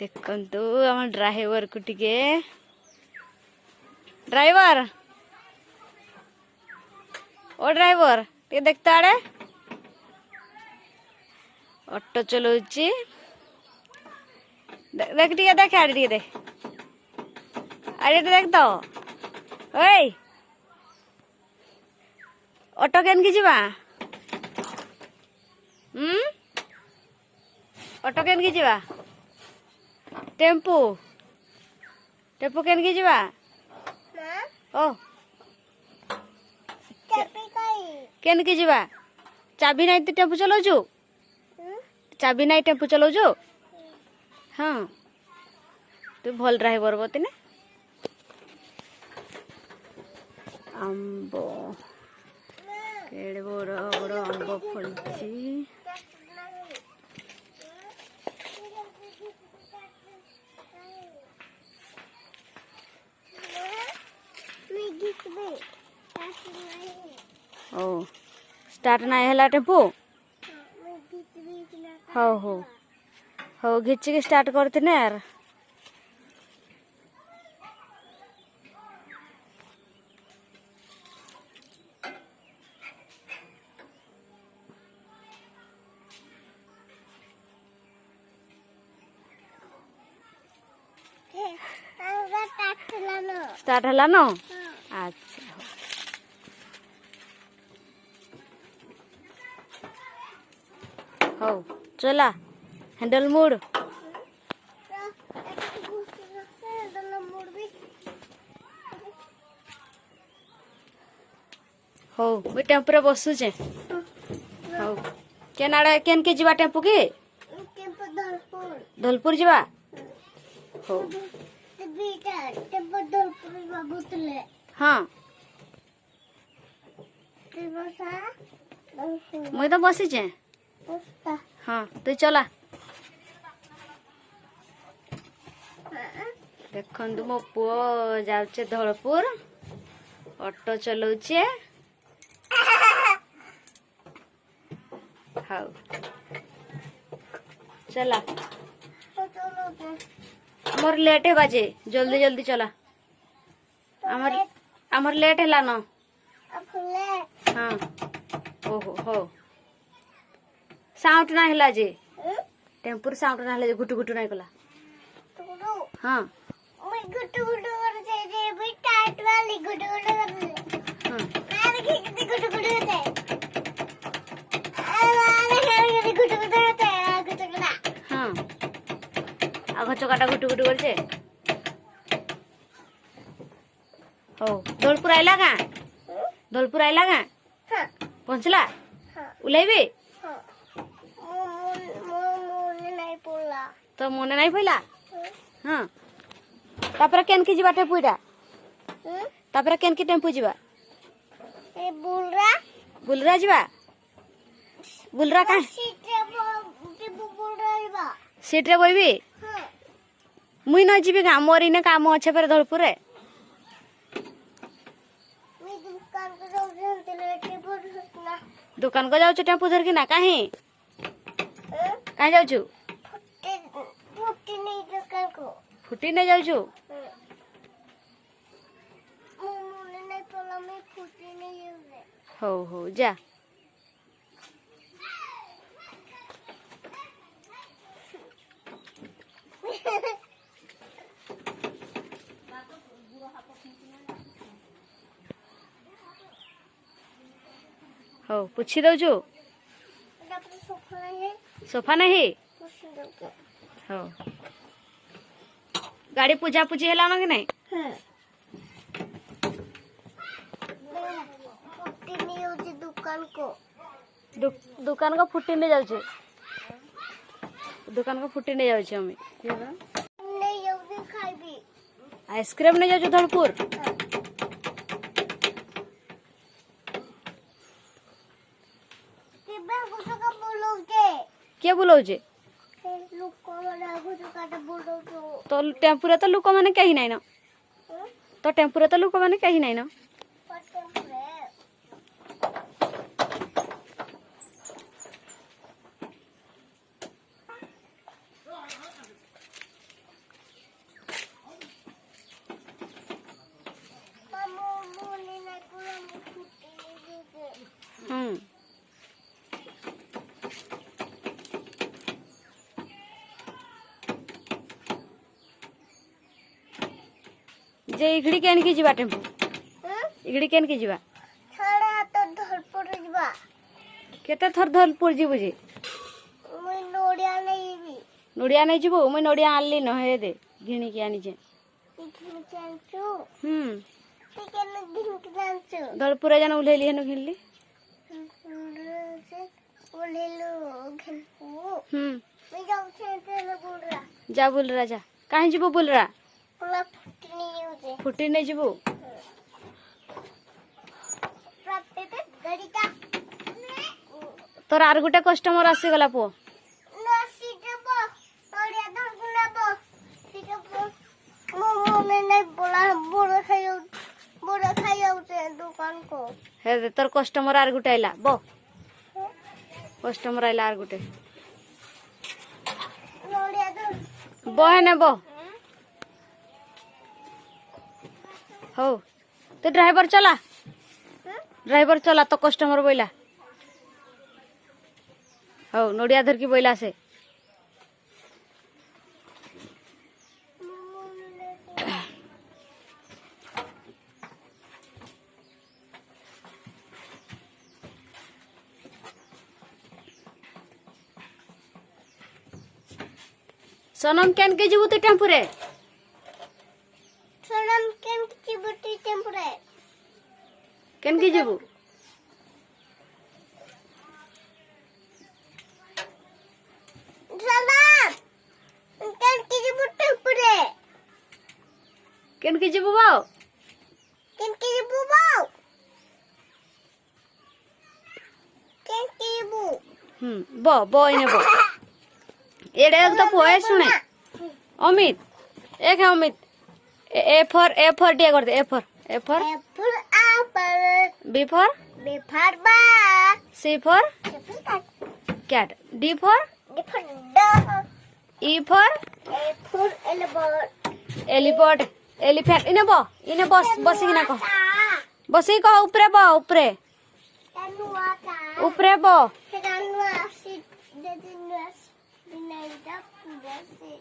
देखंतु आम ड्राइवर को टिके ड्राइवर ओ ड्राइवर टे देखता आड़े ऑटो चलाउची देख टिके देख आड़े टिके देख आड़े देख तो ओए ऑटो केन की जीवा ऑटो केन की जीवा टेम्पू टेम्पू केन की जीवा ओ केन की जीवा चाबी नहीं तो टेम्पू चलाउछु चाबी नहीं टेम्पू चलाउछु हाँ तू भल ड्राइवर बते ने आंबो केड़े बड़ बड़ आंबो फलची ओ स्टार्ट नहीं है टेम्पू हो हो हो घिच के स्टार्ट करते ना यार स्टार्ट है नो अच्छा हो चला हैंडल मोड़ हो मुई टेम्पू रे बसुचे हो केन आड़े केन के जीवा टेम्पू के धौलपुर जीवा हो हाँ मुई तो बसीचे हाँ तू चला देखु मो पुओ जाऊे धौलपुर ऑटो चलाउचे हाँ चला मोर लेट है बाजे जल्दी जल्दी चला आमर लेट है न हाँ ओहो हो साउंड ना हिला जे टेम्पुर साउंड ना हिला जे गुटु गुटु नहीं कला हाँ गुटु गुटु कर जे भी टाइट वाली गुटु गुटु कर हाँ मैं देखी गुटु गुटु होते अरे गुटु गुटु होते गुटु गुटु हाँ आग चकाटा गुटु गुटु कर जे हो धौलपुर आइला का धौलपुर आइला का हां पहुंचला हां उलाइबे हां मोने नहीं पोला तो मने नहीं पइला हाँ तापर केन की जीवा टेम्पू इटा तापर केन की टेम्पू जीवा ए बुलरा बुलरा जीवा बुलरा का टेम्पू बुलरा बा सीट रे बइबी हां मुई न जीबी का मोर इने काम अच्छे पर धौलपुर रे मैं दुकान को जाऊं तेरे टेम्पू ना दुकान को जाउछु टेम्पू धर के ना काहे काहे जाउछु फुटी नहीं दुकान को फुटी नहीं जाउछु मोने नहीं पोला मैं फुटी नहीं जाऊं हो हो जा हो पूछी दउछु सोफा नहीं हो गाड़ी पूजा पूजी है कि नहीं दुकान को दुकान को फुटी नहीं जाउछे दुकान को फुटी नहीं जाउछे हमें नहीं जल्दी खाइबी आइसक्रीम नहीं जाउछे धौलपुर के बुलाउछे तो टेम्पू रे तो लोक माने कहीं नहीं ना तो टेम्पू रे तो लोक माने कहीं नहीं ना जे इगड़ी केन की जीवा टेम्पू इगड़ी केन की जीवा ଛଡା ତ ଧରପୁର ଯିବା केते थर धलपुर जीवु जे ମୁଇଁ ନଡ଼ିଆ ନେଇବି नोडिया नहीं जीवु मुई नोडिया आनली न हे दे घिणी की आनी जे ଘିନି ଜାଣିଛୁ ଟିକେ ଘିନିକି ଜାଣିଛୁ धलपुर जान उल्हेली हेनु घिनली ଓହ୍ଲେଇଲୁ ଘିନକୁ ମୁଇଁ ଯାଉଛି ତେଲ ଗୁଣ୍ଡରା जा बोल राजा काहे जीवु बोल रा ପୁରା ଫୁଟିନି ଯାଉଛି फुटी नहीं जीवु ପ୍ରାପ୍ତେ ଗାଡ଼ିଟା तोर आर गुटे कस्टमर आसी गला पो ନସି ଦେବ ନଡ଼ିଆ ଧରକୁ ନେବ ଟିକେ ମୋ ମନେ ନାହିଁ ବଡ଼ ଖାଇଯାଉଛି ଦୋକାନକୁ हे दे तोर कस्टमर आर गुटे आइला बो कस्टमर आइला आर गुटे ନଡ଼ିଆ ଧର बो है ने बो हो तो ड्राइवर चला तो कस्टमर बोला हो नोडिया धर की बोला से सोनम केन के जीवु तो टेम्पू रे सोनम केमती बुटी टेम्परे केन के जीवु सोनम केमती बुटी टेम्परे केन के जीवु बाओ केमती बुबाओ केमती बु बो बो इने बो एड़े एक तो पोए सुने अमित एक है अमित ए फॉर डी कर दे A for apple apple B for बेफारबा C for cat D for differ E for apple एलिबर्ट एलिफेंट एलिफेंट इने बस बसी ना कह बसी कह ऊपरे बो ऊपरे ऊपरे बो Sekarang nasi, jadi nasi, dinaik dah, nasi.